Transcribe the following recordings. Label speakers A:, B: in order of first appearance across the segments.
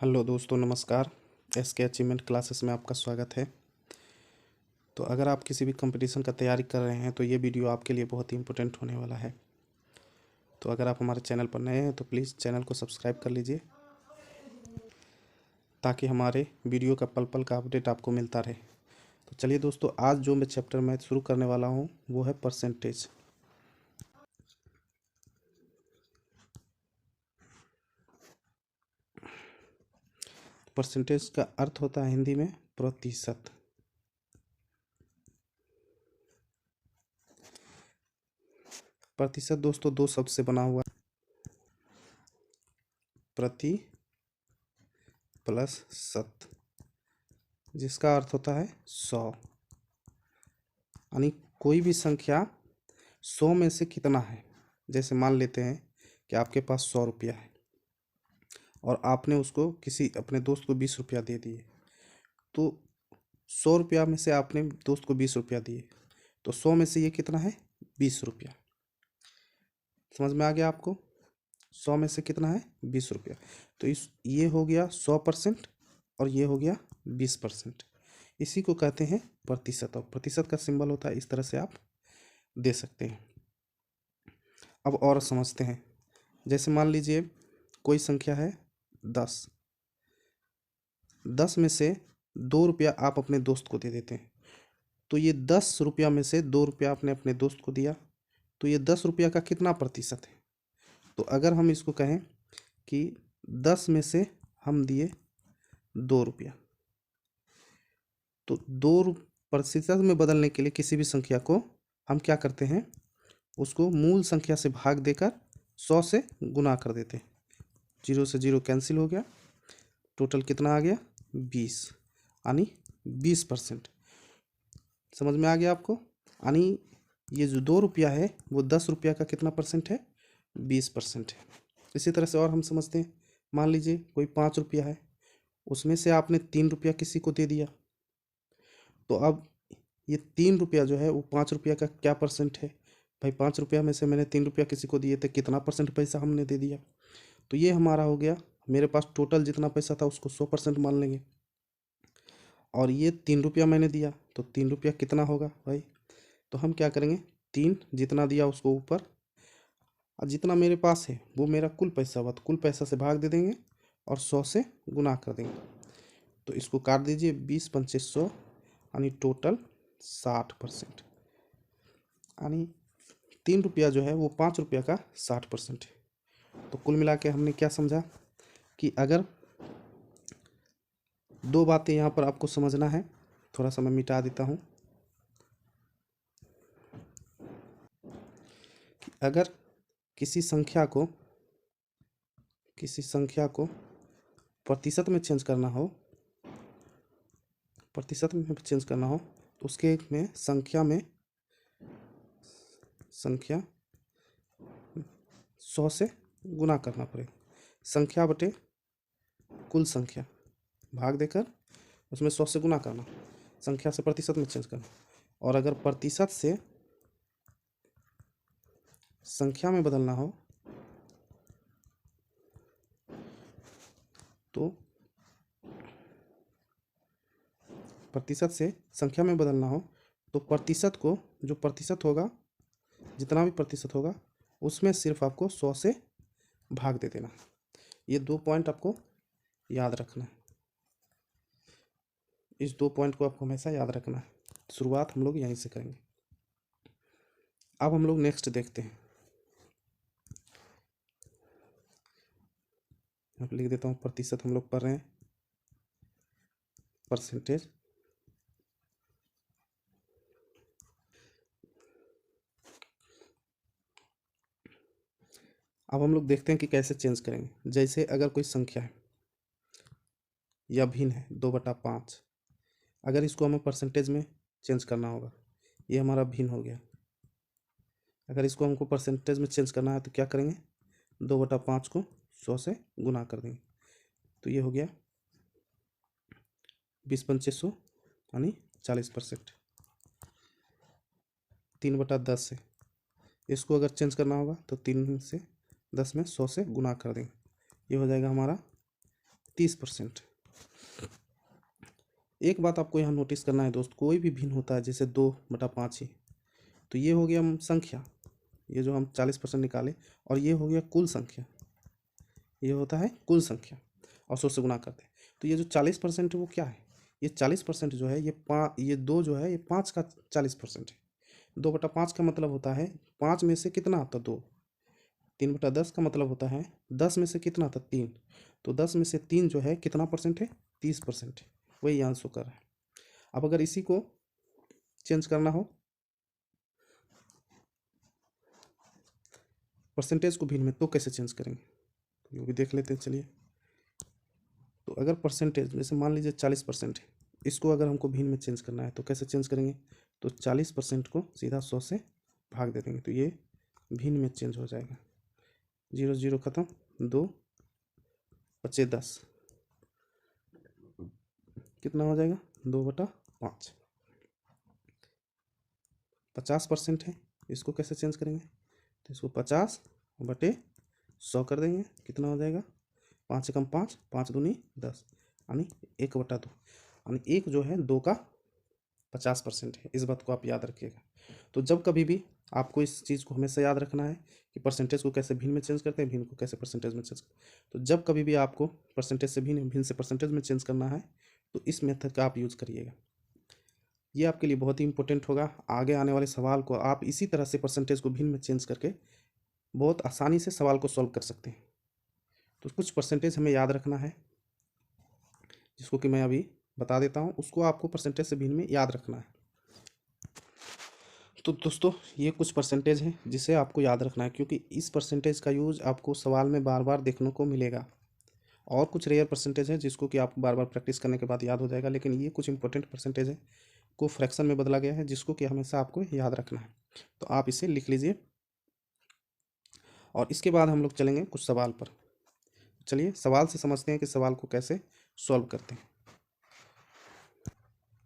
A: Hello दोस्तों, नमस्कार। SK achievement classes में आपका स्वागत है। तो अगर आप किसी भी कंपटीशन का तैयारी कर रहे हैं तो ये वीडियो आपके लिए बहुत ही इम्पोर्टेंट होने वाला है। तो अगर आप हमारे चैनल पर नए हैं तो प्लीज़ चैनल को सब्सक्राइब कर लीजिए ताकि हमारे वीडियो का पल पल का अपडेट आपको मिलता रहे। तो चलिए दोस्तों, आज जो मैं चैप्टर मैं शुरू करने वाला हूँ वो है परसेंटेज। परसेंटेज का अर्थ होता है हिंदी में प्रतिशत। प्रतिशत दोस्तों दो शब्द से बना हुआ है, प्रति प्लस शत, जिसका अर्थ होता है 100। यानी कोई भी संख्या 100 में से कितना है। जैसे मान लेते हैं कि आपके पास 100 रुपया है और आपने उसको किसी अपने दोस्त को 20 रुपया दे दिए। तो 100 रुपया में से आपने दोस्त को 20 रुपया दिए, तो 100 में से ये कितना है, 20 रुपया। समझ में आ गया आपको? 100 में से कितना है, 20 रुपया। तो ये हो गया 100% और ये हो गया 20%। इसी को कहते हैं प्रतिशत, और प्रतिशत का सिंबल होता है, इस तरह से आप दे सकते हैं। अब और समझते हैं। जैसे मान लीजिए कोई संख्या है 10। 10 में से 2 रुपया आप अपने दोस्त को दे देते हैं। तो ये 10 रुपया में से 2 रुपया आपने अपने दोस्त को दिया, तो ये 10 रुपया का कितना प्रतिशत है। तो अगर हम इसको कहें कि 10 में से हम दिए 2 रुपया, तो 2 प्रतिशत में बदलने के लिए किसी भी संख्या को हम क्या करते हैं, उसको मूल संख्या से भाग देकर 100 से गुना कर देते हैं। 0 से 0 कैंसिल हो गया, टोटल कितना आ गया, 20, यानी 20%। समझ में आ गया आपको? यानी ये जो 2 रुपया है वो 10 रुपया का कितना परसेंट है, 20% है। इसी तरह से और हम समझते हैं। मान लीजिए कोई 5 रुपया है, उसमें से आपने 3 रुपया किसी को दे दिया, तो अब ये 3 रुपया जो है वो 5 रुपया का क्या परसेंट है। भाई 5 रुपया में से मैंने 3 रुपया किसी को दिए थे, कितना परसेंट पैसा हमने दे दिया। तो ये हमारा हो गया, मेरे पास टोटल जितना पैसा था उसको 100% मान लेंगे, और ये 3 रुपया मैंने दिया, तो 3 रुपया कितना होगा भाई। तो हम क्या करेंगे, 3 जितना दिया उसको ऊपर, और जितना मेरे पास है वो मेरा कुल पैसा हुआ, तो कुल पैसा से भाग दे देंगे और 100 से गुना कर देंगे। तो इसको काट दीजिए, 20 पंचे 100, यानी टोटल 60%। यानी 3 रुपया जो है वो 5 रुपया का 60% है। तो कुल मिला के हमने क्या समझा कि अगर दो बातें यहाँ पर आपको समझना है, थोड़ा सा मैं मिटा देता हूँ, कि अगर किसी संख्या को प्रतिशत में चेंज करना हो, तो उसके में संख्या 100 से गुना करना पड़ेगा। संख्या बटे कुल संख्या भाग देकर उसमें 100 से गुना करना, संख्या से प्रतिशत में चेंज करना। और अगर प्रतिशत से संख्या में बदलना हो तो प्रतिशत से संख्या में बदलना हो तो प्रतिशत को, जो प्रतिशत होगा, जितना भी प्रतिशत होगा उसमें सिर्फ आपको 100 से भाग दे देना। ये 2 पॉइंट आपको याद रखना है। इस 2 पॉइंट को आपको हमेशा याद रखना है। शुरुआत हम लोग यहीं से करेंगे। अब हम लोग नेक्स्ट देखते हैं। मैं लिख देता हूँ, प्रतिशत हम लोग पढ़ रहे हैं, परसेंटेज। अब हम लोग देखते हैं कि कैसे चेंज करेंगे। जैसे अगर कोई संख्या है या भिन्न है 2/5, अगर इसको हमें परसेंटेज में चेंज करना होगा, ये हमारा भिन्न हो गया। अगर इसको हमको परसेंटेज में चेंज करना है तो क्या करेंगे, 2/5 को 100 से गुना कर देंगे, तो ये हो गया 20 पंचे 100, यानी 40%। 3/10 है, इसको अगर चेंज करना होगा तो 3 से 10 में 100 से गुना कर देंगे, ये हो जाएगा हमारा 30%। एक बात आपको यहाँ नोटिस करना है दोस्त, कोई भी भिन्न होता है जैसे 2/5 ही, तो ये हो गया संख्या, ये जो हम 40% निकाले, और ये हो गया कुल संख्या, ये होता है कुल संख्या और 100 से गुना करते हैं। तो ये जो 40% है वो क्या है, ये 40% जो है ये 2 जो है ये 5 का 40% है। 2/5 का मतलब होता है 5 में से कितना आता है 2। 3/10 का मतलब होता है 10 में से कितना आता है 3। तो 10 में से 3 जो है कितना परसेंट है, 30% है। वही यहाँ शो कर रहा है। अब अगर इसी को चेंज करना हो, परसेंटेज को भिन्न में, तो कैसे चेंज करेंगे, तो ये भी देख लेते हैं। चलिए, तो अगर परसेंटेज जैसे मान लीजिए 40% है, इसको अगर हमको भिन्न में चेंज करना है तो कैसे चेंज करेंगे, तो 40% को सीधा 100 से भाग दे देंगे, तो ये भिन्न में चेंज हो जाएगा। 0 0 खत्म, 2 बचे 10, कितना हो जाएगा 2/5। 50% है, इसको कैसे चेंज करेंगे, तो इसको 50/100 कर देंगे, कितना हो जाएगा 5 से कम 5, 5 दूनी 10, यानी 1/2, यानी 1 जो है 2 का 50% है। इस बात को आप याद रखिएगा। तो जब कभी भी आपको इस चीज़ को हमेशा याद रखना है कि परसेंटेज को कैसे भिन्न में चेंज करते हैं, भिन्न को कैसे परसेंटेज में चेंज करते हैं। तो जब कभी भी आपको परसेंटेज से भिन्न, भिन्न से परसेंटेज में चेंज करना है, तो इस मेथड का आप यूज़ करिएगा। ये आपके लिए बहुत ही इंपॉर्टेंट होगा। आगे आने वाले सवाल को आप इसी तरह से परसेंटेज को भिन्न में चेंज करके बहुत आसानी से सवाल को सॉल्व कर सकते हैं। तो कुछ परसेंटेज हमें याद रखना है, जिसको कि मैं अभी बता देता हूँ, उसको आपको परसेंटेज से भिन्न में याद रखना है। तो दोस्तों, ये कुछ परसेंटेज हैं जिसे आपको याद रखना है, क्योंकि इस परसेंटेज का यूज़ आपको सवाल में बार बार देखने को मिलेगा। और कुछ रेयर परसेंटेज है जिसको कि आपको बार बार प्रैक्टिस करने के बाद याद हो जाएगा, लेकिन ये कुछ इंपॉर्टेंट परसेंटेज है को फ्रैक्शन में बदला गया है, जिसको कि हमेशा आपको याद रखना है। तो आप इसे लिख लीजिए, और इसके बाद हम लोग चलेंगे कुछ सवाल पर। चलिए सवाल से समझते हैं कि सवाल को कैसे सॉल्व करते हैं।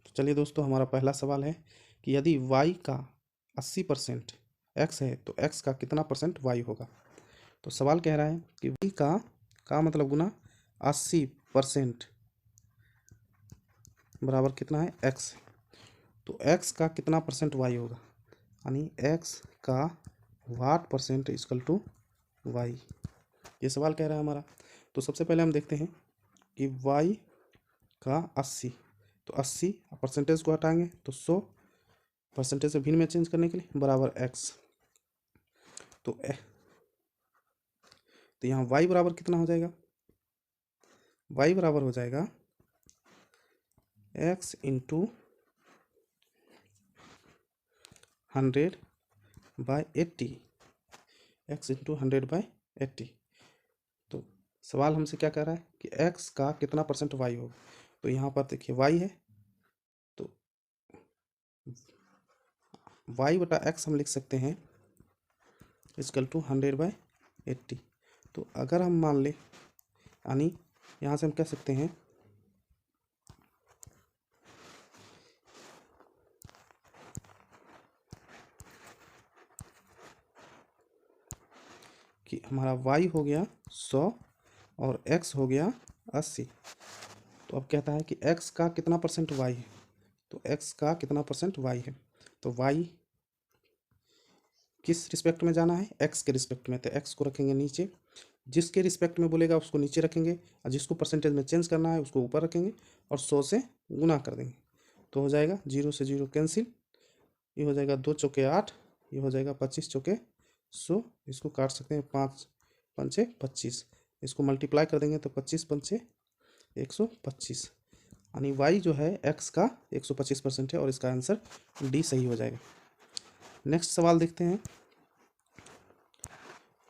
A: तो चलिए दोस्तों, हमारा पहला सवाल है कि यदि y का 80% x है तो x का कितना परसेंट y होगा। तो सवाल कह रहा है कि y का मतलब गुना 80% बराबर कितना है x, तो x का कितना परसेंट y होगा, यानी x का what percent equal to y। ये सवाल कह रहा है हमारा। तो सबसे पहले हम देखते हैं कि y का 80, तो 80 परसेंटेज को हटाएंगे तो 100 परसेंटेज से भिन्न में चेंज करने के लिए बराबर x। तो यहाँ y बराबर कितना हो जाएगा, y बराबर हो जाएगा x इंटू 100/80, x इंटू 100/80। तो सवाल हमसे क्या कह रहा है कि x का कितना परसेंट y होगा। तो यहाँ पर देखिए y है, तो y/x हम लिख सकते हैं इक्वल टू 100/80। तो अगर हम मान ले, यानी यहाँ से हम कह सकते हैं कि हमारा y हो गया 100 और x हो गया 80। तो अब कहता है कि x का कितना परसेंट y है, तो x का कितना परसेंट y है। तो y किस रिस्पेक्ट में जाना है, x के रिस्पेक्ट में, तो x को रखेंगे नीचे, जिसके रिस्पेक्ट में बोलेगा उसको नीचे रखेंगे, और जिसको परसेंटेज में चेंज करना है उसको ऊपर रखेंगे और 100 से गुना कर देंगे। तो हो जाएगा 0 से 0 कैंसिल, ये हो जाएगा 2 चौके 8, ये हो जाएगा 25 चौके 100, इसको काट सकते हैं 5 पंचे 25, इसको मल्टीप्लाई कर देंगे तो 25 पंचे 125, यानी y जो है x का 125% है, और इसका आंसर डी सही हो जाएगा। नेक्स्ट सवाल देखते हैं।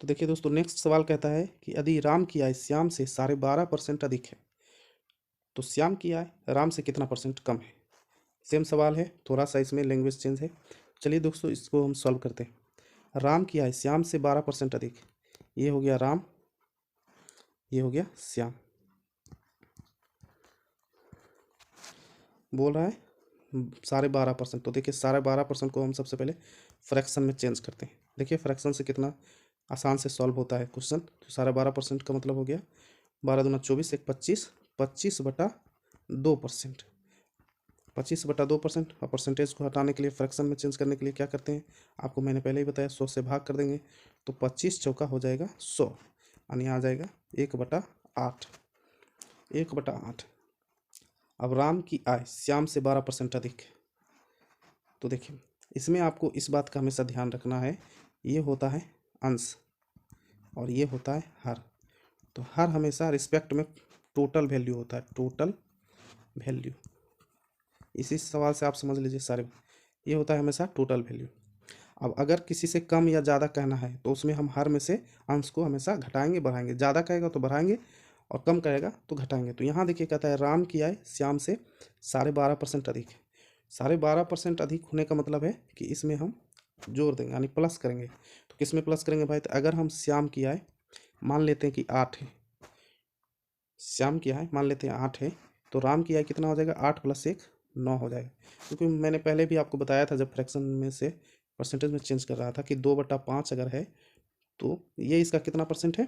A: तो देखिए दोस्तों, नेक्स्ट सवाल कहता है कि यदि राम की आय श्याम से 12.5% अधिक है तो श्याम की आय राम से कितना परसेंट कम है। सेम सवाल है, थोड़ा सा इसमें लैंग्वेज चेंज है। चलिए दोस्तों, इसको हम सॉल्व करते हैं। राम की आय श्याम से 12% अधिक, ये हो गया राम, ये हो गया श्याम। बोल रहा है 12.5%, तो देखिए 12.5% को हम सबसे पहले फ्रैक्शन में चेंज करते हैं। देखिए फ्रैक्शन से कितना आसान से सॉल्व होता है क्वेश्चन। तो 12.5% का मतलब हो गया 12 दूना 24, एक 25, 25/2%। 25/2% और परसेंटेज को हटाने के लिए, फ्रैक्शन में चेंज करने के लिए क्या करते हैं, आपको मैंने पहले ही बताया, 100 से भाग कर देंगे तो 25 चौका हो जाएगा 100, यानी आ जाएगा 1/8। 1/8। अब राम की आय श्याम से 12% अधिक। तो देखिए, इसमें आपको इस बात का हमेशा ध्यान रखना है, ये होता है अंश और ये होता है हर। तो हर हमेशा रिस्पेक्ट में टोटल वैल्यू होता है, टोटल वैल्यू। इसी सवाल से आप समझ लीजिए सारे, ये होता है हमेशा टोटल वैल्यू। अब अगर किसी से कम या ज़्यादा कहना है तो उसमें हम हर में से अंश को हमेशा घटाएंगे बढ़ाएंगे, ज़्यादा कहेगा तो बढ़ाएंगे और कम कहेगा तो घटाएंगे। तो यहाँ देखिए कहता है राम की आय श्याम से 12.5% अधिक है। 12.5% अधिक होने का मतलब है कि इसमें हम जोड़ देंगे, यानी प्लस करेंगे। तो किस में प्लस करेंगे भाई, तो अगर हम श्याम की आय मान लेते हैं कि 8 है, श्याम की आय मान लेते हैं 8 है, तो राम की आय कितना हो जाएगा, 8 + 1 9 हो जाएगा। क्योंकि मैंने पहले भी आपको बताया था जब फ्रैक्शन में से परसेंटेज में चेंज कर रहा था कि 2/5 अगर है तो ये इसका कितना परसेंट है,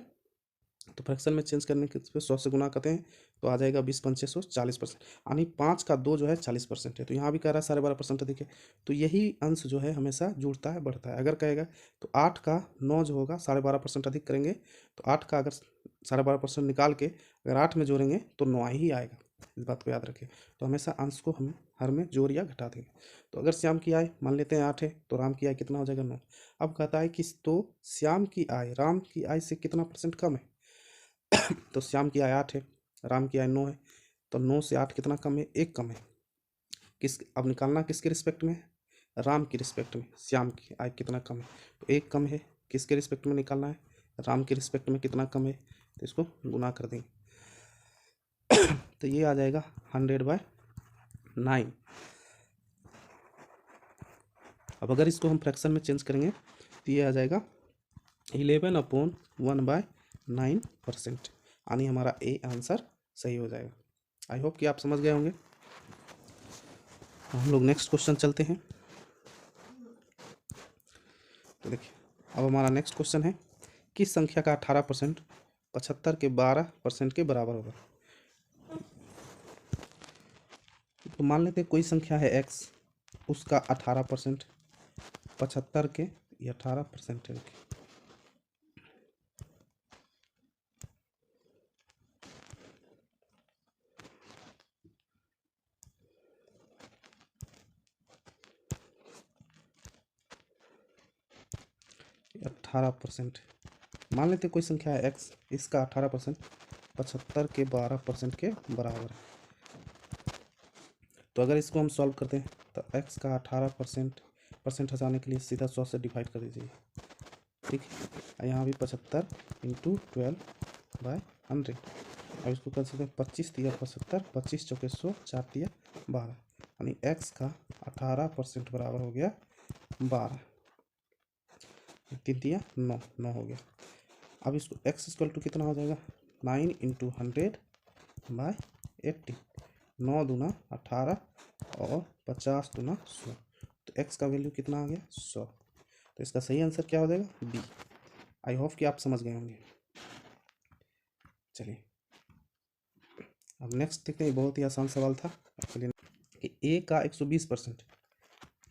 A: तो फ्रैक्शन में चेंज करने के 100 से गुना करते हैं तो आ जाएगा 20×5 = 40%, यानी 5 का 2 जो है 40% है। तो यहाँ भी कह रहा है 12.5% अधिक है, तो यही अंश जो है हमेशा जुड़ता है बढ़ता है। अगर कहेगा तो 8 का 9 जो होगा 12.5% अधिक करेंगे, तो 8 का अगर 12.5% निकाल के अगर 8 में जोड़ेंगे तो 9 ही आएगा, इस बात को याद रखें। तो हमेशा अंश को हम हर में जोड़ या घटा देंगे। तो अगर श्याम की आय मान लेते हैं 8 है तो राम की आय कितना हो जाएगा 9। अब कहता है कि तो श्याम की आय राम की आय से कितना % कम है, तो श्याम की आय 8 है, राम की आय 9 है, तो 9 से 8 कितना कम है, 1 कम है। किस अब निकालना किसके रिस्पेक्ट में, राम की रिस्पेक्ट में। श्याम की आय कितना कम है, तो 1 कम है, किसके रिस्पेक्ट में निकालना है, राम के रिस्पेक्ट में कितना कम है, तो इसको गुना कर देंगे तो ये आ जाएगा 100/9। अब अगर इसको हम फ्रैक्शन में चेंज करेंगे तो ये आ जाएगा 11/9%, यानी हमारा ए आंसर सही हो जाएगा। आई होप कि आप समझ गए होंगे। हम लोग नेक्स्ट क्वेश्चन चलते हैं। तो देखिए, अब हमारा नेक्स्ट क्वेश्चन है, किस संख्या का 18% 75 के 12% के बराबर होगा। तो मान लेते हैं कोई संख्या है x, उसका 18% 75 के, ये 18% है। 18% मान लेते कोई संख्या है x, इसका 18% 75 के 12% के बराबर है। तो अगर इसको हम सॉल्व करते हैं तो x का 18% हटाने के लिए सीधा 100 से डिवाइड कर दीजिए, ठीक है। यहाँ भी 75 × 12/100। अब इसको कर सकते हैं 25 × 75, 25 × 100, 4 × 12, यानी x का 18% बराबर हो गया 12, 3 × 9, 9 हो गया। अब इसको x = कितना हो जाएगा, 9 × 100/80, 9 दूना 18 और 50 दूना 100, तो x का वैल्यू कितना आ गया 100। तो इसका सही आंसर क्या हो जाएगा, बी। आई होप कि आप समझ गए होंगे। चलिए अब नेक्स्ट देखते हैं, बहुत ही आसान सवाल था आपके लिए कि a का 120%,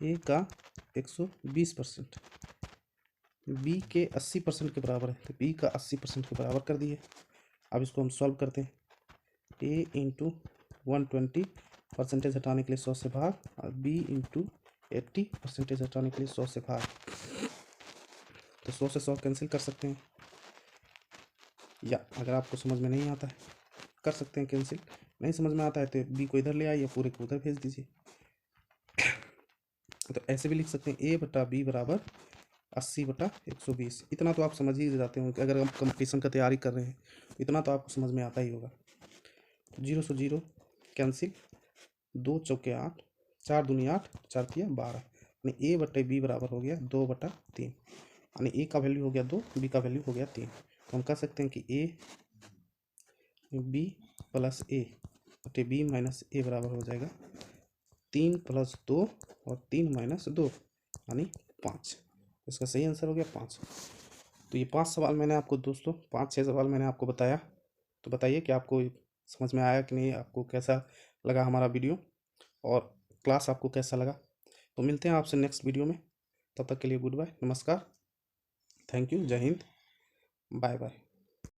A: a का 120% b के 80% के बराबर है, तो b का 80% के बराबर कर दिए। अब इसको हम सॉल्व करते हैं, a × 120 परसेंटेज हटाने के लिए 100 से भाग, और b × 80 परसेंटेज हटाने के लिए 100 से भाग। तो 100 से 100 कैंसिल कर सकते हैं, या अगर आपको समझ में नहीं आता है कर सकते हैं कैंसिल, नहीं समझ में आता है तो b को इधर ले आइए, पूरे को उधर भेज दीजिए। तो ऐसे भी लिख सकते हैं a/b = 80/120। इतना तो आप समझ ही जाते होंगे, अगर आप कंपटीशन का तैयारी कर रहे हैं तो इतना तो आपको समझ में आता ही होगा। 0 से 0 कैंसिल, 2 चौके 8, 4 दूनी 8, 4 तिया 12, यानी a/b बराबर हो गया 2/3, यानी a का वैल्यू हो गया 2, b का वैल्यू हो गया 3। तो हम कह सकते हैं कि a b + a/b - a बराबर हो जाएगा 3 + 2 और 3 - 2, यानी 5। इसका सही आंसर हो गया 5। तो ये 5 सवाल मैंने आपको दोस्तों 5-6 सवाल मैंने आपको बताया तो बताइए कि आपको समझ में आया कि नहीं, आपको कैसा लगा हमारा वीडियो और क्लास आपको कैसा लगा। तो मिलते हैं आपसे नेक्स्ट वीडियो में, तब तक के लिए गुड बाय, नमस्कार, थैंक यू, जय हिंद, बाय बाय।